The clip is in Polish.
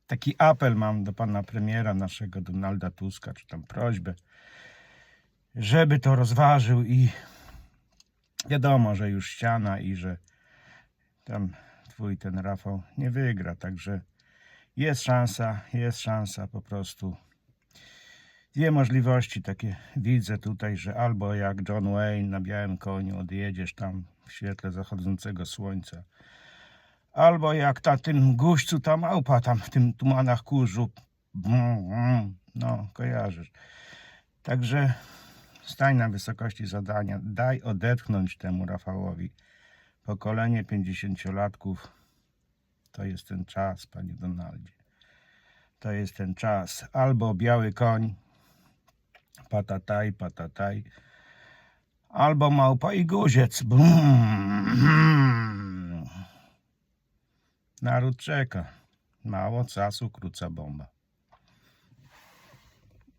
taki apel mam do pana premiera naszego Donalda Tuska, czy tam prośbę, żeby to rozważył i wiadomo, że już ściana i że tam twój ten Rafał nie wygra, także jest szansa po prostu. Dwie możliwości takie widzę tutaj, że albo jak John Wayne na białym koniu odjedziesz tam w świetle zachodzącego słońca, albo jak tym guźcu ta małpa tam w tym tumanach kurzu, no kojarzysz. Także stań na wysokości zadania, daj odetchnąć temu Rafałowi. Pokolenie 50-latków to jest ten czas, panie Donaldzie. To jest ten czas. Albo biały koń, patataj, patataj, albo małpa i guziec. Naród czeka. Mało czasu, króca bomba.